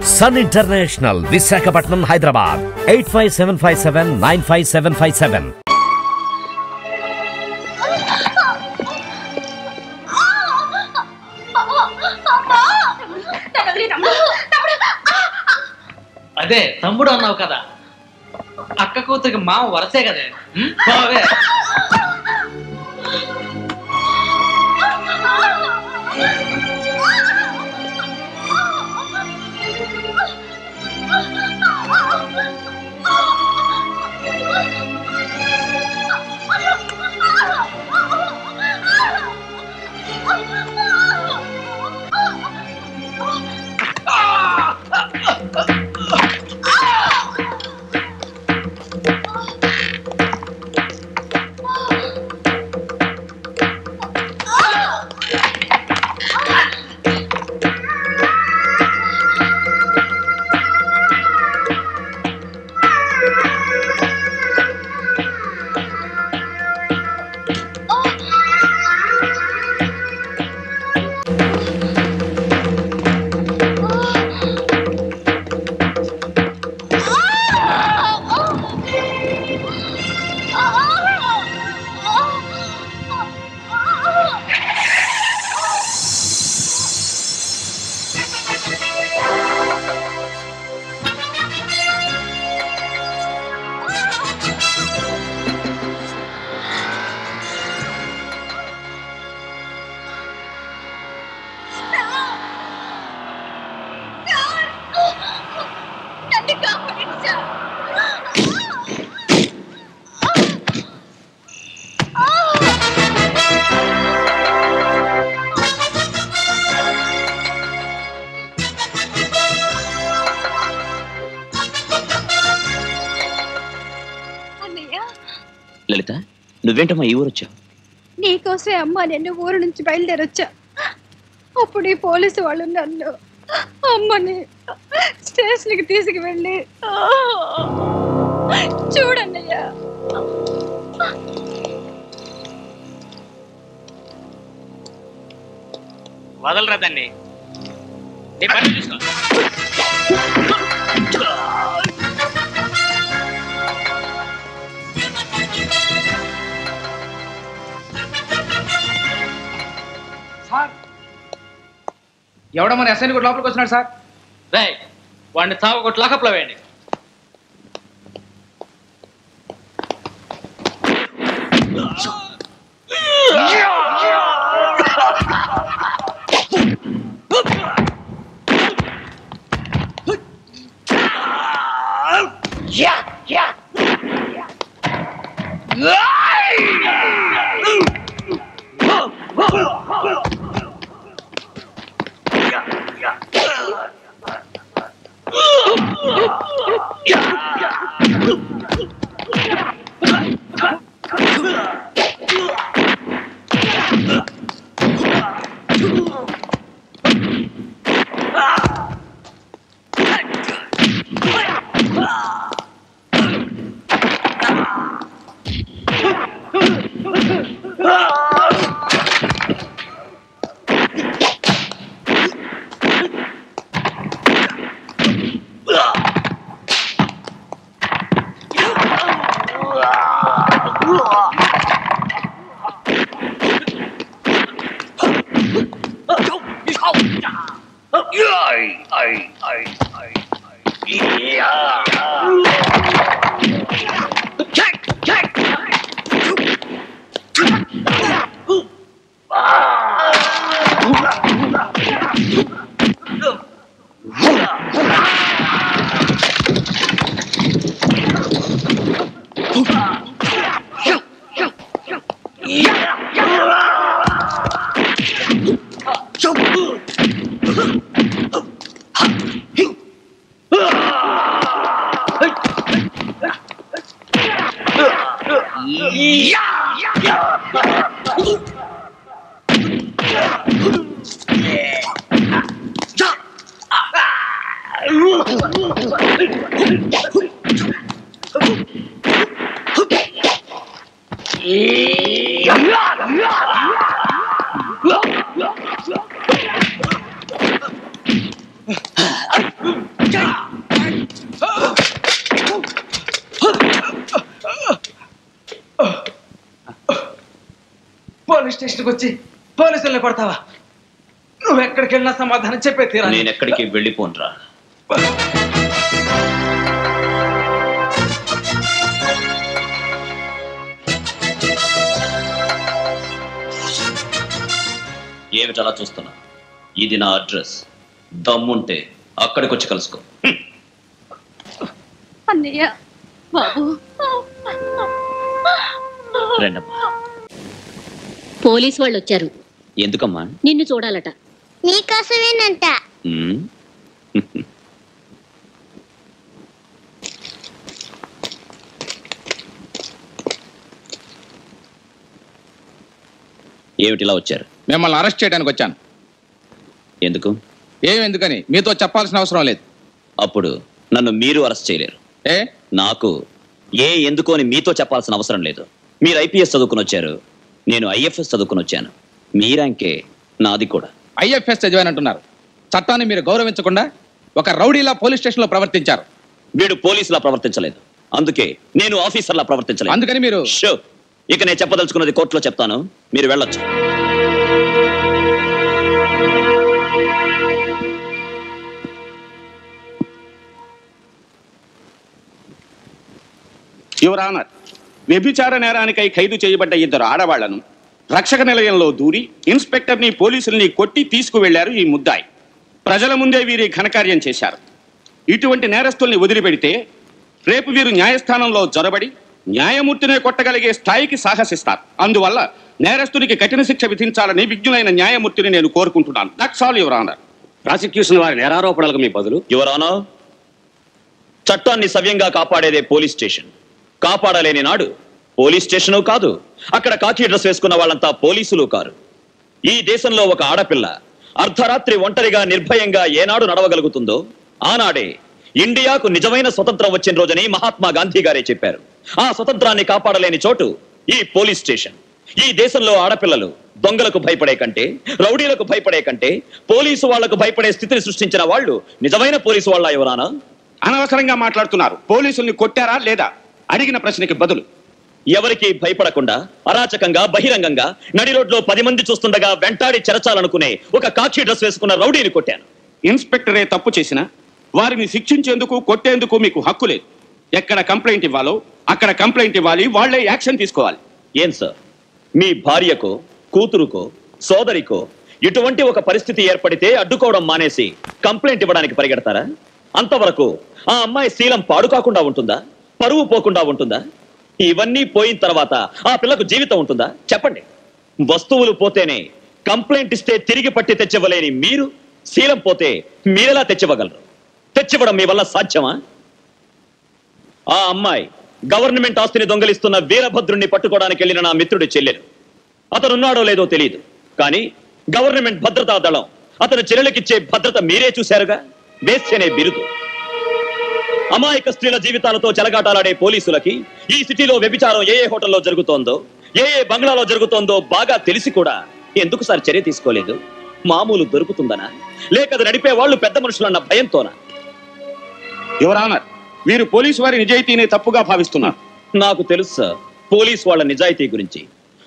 Sun International, Visakhapatnam, Hyderabad, 8575795757. అదే తమ్ముడు అన్నావు కదా, అక్క కూతురికి మామ వరసే కదే. బావే లలిత, నువ్వేంటమ్మా ఈ ఊరు వచ్చావు? నీకోసే అమ్మ నేను ఊరు నుంచి బయలుదేరొచ్చా. అప్పుడు ఈ పోలీసు వాళ్ళు నన్ను అమ్మని స్టేషన్కి తీసుకువెళ్ళి చూడన్నయ్యా. వదలరా దాన్ని. ఎవడో మన ఎస్ఐని కూడా లోపలికి వచ్చినాడు సార్. రాయ్, వాడిని తావు కొట్టి లాకప్లో వేయండి. స్టేషన్కి వచ్చి పోలీసుల్ని కొడతావా? నువ్వు ఎక్కడికి వెళ్ళినా సమాధానం చెప్పే తీరా. నేను ఎక్కడికి వెళ్ళిపోనరా. ఏమిటలా చూస్తున్నా? ఇది నా అడ్రస్. దమ్ముంటే అక్కడికి వచ్చి కలుసుకో. అన్నయ్య బాబు. రండమ్మా. పోలీసు వాళ్ళు వచ్చారు. ఎందుకమ్మా? నిన్ను చూడాలట. నీకోసమేనంట. ఏమిటిలా వచ్చారు? మిమ్మల్ని అరెస్ట్ చేయడానికి వచ్చాను. ఎందుకు? ఎందుకని మీతో చెప్పాల్సిన అవసరం లేదు. అప్పుడు నన్ను మీరు అరెస్ట్ చేయలేరు. నాకు ఎందుకు అని మీతో చెప్పాల్సిన అవసరం లేదు. మీరు ఐపీఎస్ చదువుకుని వచ్చారు, నేను ఐఎఫ్ఎస్ చదువుకుని వచ్చాను. మీ ర్యాంకే నాది కూడా. ఐఎఫ్ఎస్ చదివానంటున్నారు. చట్టాన్ని మీరు గౌరవించకుండా ఒక రౌడీలా పోలీస్ స్టేషన్ లో ప్రవర్తించారు. వీడు పోలీసులా ప్రవర్తించలేదు, అందుకే నేను ఆఫీసర్లా ప్రవర్తించలేదు. అందుకని మీరు ఇక నేను చెప్పదలుచుకున్నది కోర్టులో చెప్తాను, మీరు వెళ్ళొచ్చు. యువర్ ఆనర్, వ్యభిచార నేరానికై ఖైదు చేయబడ్డ 2 ఆడవాళ్లను రక్షక నిలయంలో దూరి ఇన్స్పెక్టర్ని పోలీసుల్ని కొట్టి తీసుకువెళ్లారు ఈ ముద్దాయి. ప్రజల ముందే వీరి ఘనకార్యం చేశారు. ఇటువంటి నేరస్తుల్ని వదిలిపెడితే రేపు వీరు న్యాయస్థానంలో జొరబడి న్యాయమూర్తినే కొట్టగలిగే స్థాయికి సాహసిస్తారు. అందువల్ల నేరస్తునికి కఠిన శిక్ష విధించాలని విజ్ఞులైన న్యాయమూర్తిని నేను కోరుకుంటున్నాను. That's all your honour. Prosecution వారి నేరారోపణలకు మీ బదులు? యువర్ ఆనర్, చట్టాన్ని సవ్యంగా కాపాడేదే పోలీస్ స్టేషన్. కాపాడలేని నాడు పోలీస్ స్టేషను కాదు, అక్కడ కాకి డ్రెస్ వేసుకున్న వాళ్ళంతా పోలీసులు కారు. ఈ దేశంలో ఒక ఆడపిల్ల అర్ధరాత్రి ఒంటరిగా నిర్భయంగా ఏనాడు నడవగలుగుతుందో ఆనాడే ఇండియాకు నిజమైన స్వతంత్రం వచ్చిన రోజని మహాత్మా గాంధీ గారే చెప్పారు. ఆ స్వతంత్రాన్ని కాపాడలేని చోటు ఈ పోలీస్ స్టేషన్. ఈ దేశంలో ఆడపిల్లలు దొంగలకు భయపడే కంటే, రౌడీలకు భయపడే కంటే పోలీసు వాళ్లకు భయపడే స్థితిని సృష్టించిన వాళ్ళు నిజమైన పోలీసు వాళ్ళ ఎవరానా? అనవసరంగా మాట్లాడుతున్నారు. పోలీసుల్ని కొట్టారా లేదా అడిగిన ప్రశ్నకి బదులు. ఎవరికి భయపడకుండా అరాచకంగా బహిరంగంగా నడి రోడ్లో 10 మంది చూస్తుండగా వెంటాడి చెరచాలనుకునే ఒక కాకి డ్రెస్ వేసుకున్న రౌడీని కొట్టాను. ఇన్స్పెక్టరే తప్పు చేసినా వారిని శిక్షించేందుకు కొట్టేందుకు మీకు హక్కు లేదు. ఎక్కడ కంప్లైంట్ ఇవ్వాలో అక్కడ కంప్లైంట్ ఇవ్వాలి, వాళ్లే యాక్షన్ తీసుకోవాలి. ఏం సార్, మీ భార్యకో కూతురుకో సోదరికో ఇటువంటి ఒక పరిస్థితి ఏర్పడితే అడ్డుకోవడం మానేసి కంప్లైంట్ ఇవ్వడానికి పరిగెడతారా? అంతవరకు ఆ అమ్మాయి శీలం పాడు కాకుండా ఉంటుందా? పరువు పోకుండా ఉంటుందా? ఇవన్నీ పోయిన తర్వాత ఆ పిల్లకు జీవితం ఉంటుందా? చెప్పండి. వస్తువులు పోతేనే కంప్లైంట్ ఇస్తే తిరిగి పట్టి తెచ్చివ్వలేని మీరు శీలం పోతే మీరెలా తెచ్చివ్వగలరు? తెచ్చివ్వడం మీ వల్ల సాధ్యమా? ఆ అమ్మాయి గవర్నమెంట్ ఆస్తిని దొంగలిస్తున్న వీరభద్రుణ్ణి పట్టుకోవడానికి వెళ్ళిన నా మిత్రుడి చెల్లెలు. అతనున్నాడో లేదో తెలియదు, కానీ గవర్నమెంట్ భద్రతా దళం అతను చెల్లెలకిచ్చే భద్రత మీరే చూశారుగా. వేస్తేనే బిరుదు. అమాయక స్త్రీల జీవితాలతో చెలగాటాలాడే పోలీసులకి ఈ సిటీలో వ్యభిచారం ఏ హోటల్లో జరుగుతోందో, ఏ బంగ్లాలో జరుగుతోందో బాగా తెలిసి కూడా ఎందుకు సార్ చర్య తీసుకోలేదు? మామూలు దొరుకుతుందనా, లేక అది నడిపే వాళ్ళు పెద్ద మనుషులన్న భయంతోనా? యువర్ ఆనర్, వీరు పోలీసు వారి నిజాయితీని తప్పుగా భావిస్తున్నారు. నాకు తెలుసు సార్ పోలీస్ వాళ్ళ నిజాయితీ గురించి.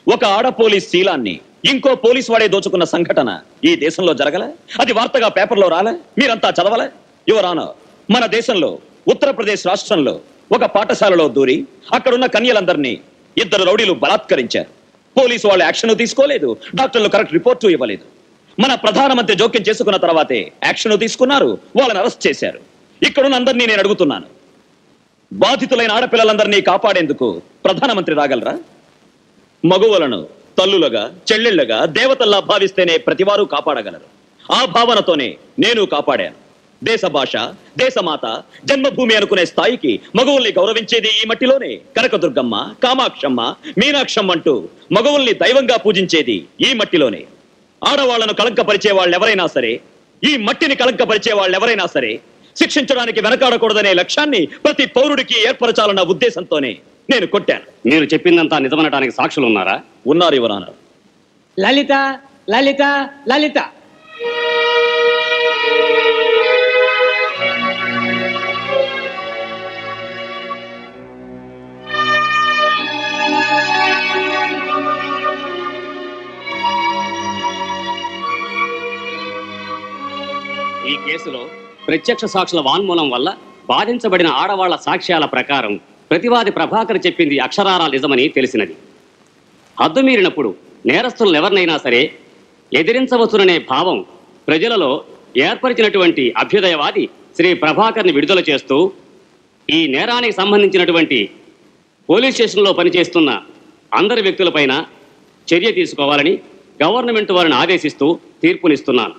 ఒక ఆడ పోలీస్ శీలాన్ని ఇంకో పోలీస్ వాడే దోచుకున్న సంఘటన ఈ దేశంలో జరగల? అది వార్తగా పేపర్లో రాలే? మీరంతా చదవలే? యువర్ ఆనర్, మన దేశంలో ఉత్తరప్రదేశ్ రాష్ట్రంలో ఒక పాఠశాలలో దూరి అక్కడున్న కన్యలందరినీ 2 రౌడీలు బలాత్కరించారు. పోలీసు వాళ్ళు యాక్షన్ తీసుకోలేదు, డాక్టర్లు కరెక్ట్ రిపోర్టు ఇవ్వలేదు. మన ప్రధానమంత్రి జోక్యం చేసుకున్న తర్వాతే యాక్షన్ తీసుకున్నారు, వాళ్ళని అరెస్ట్ చేశారు. ఇక్కడున్న అందరినీ నేను అడుగుతున్నాను, బాధితులైన ఆడపిల్లలందరినీ కాపాడేందుకు ప్రధానమంత్రి రాగలరా? మగువలను తల్లులుగా చెల్లెళ్లుగా దేవతల్లా భావిస్తేనే ప్రతివారు కాపాడగలరు. ఆ భావనతోనే నేను కాపాడాను. దేశ భాష, దేశమాత, జన్మభూమి అనుకునే స్థాయికి మగవుల్ని గౌరవించేది ఈ మట్టిలోనే. కనకదుర్గమ్మ, కామాక్షమ్మ, మీనాక్షమ్మ అంటూ మగవుల్ని దైవంగా పూజించేది ఈ మట్టిలోనే. ఆడవాళ్లను కళంకపరిచే వాళ్ళెవరైనా సరే, ఈ మట్టిని కళంకపరిచే వాళ్ళెవరైనా సరే శిక్షించడానికి వెనకాడకూడదనే లక్ష్యాన్ని ప్రతి పౌరుడికి ఏర్పరచాలన్న ఉద్దేశంతోనే నేను కొట్టాను. మీరు చెప్పిందంతా నిజమనడానికి సాక్షులు ఉన్నారా? ఉన్నారు యువర్ ఆనర్. లలిత లలిత లలిత ఈ కేసులో ప్రత్యక్ష సాక్షుల వాంగ్మూలం వల్ల బాధించబడిన ఆడవాళ్ల సాక్ష్యాల ప్రకారం ప్రతివాది ప్రభాకర్ చెప్పింది అక్షరాల నిజమని తెలిసినది. హద్దు మీరినప్పుడు నేరస్తులను ఎవరినైనా సరే ఎదిరించవచ్చుననే భావం ప్రజలలో ఏర్పరిచినటువంటి అభ్యుదయవాది శ్రీ ప్రభాకర్ని విడుదల చేస్తూ ఈ నేరానికి సంబంధించినటువంటి పోలీస్ స్టేషన్లో పనిచేస్తున్న అందరి వ్యక్తులపైన చర్య తీసుకోవాలని గవర్నమెంట్ వారిని ఆదేశిస్తూ తీర్పునిస్తున్నాను.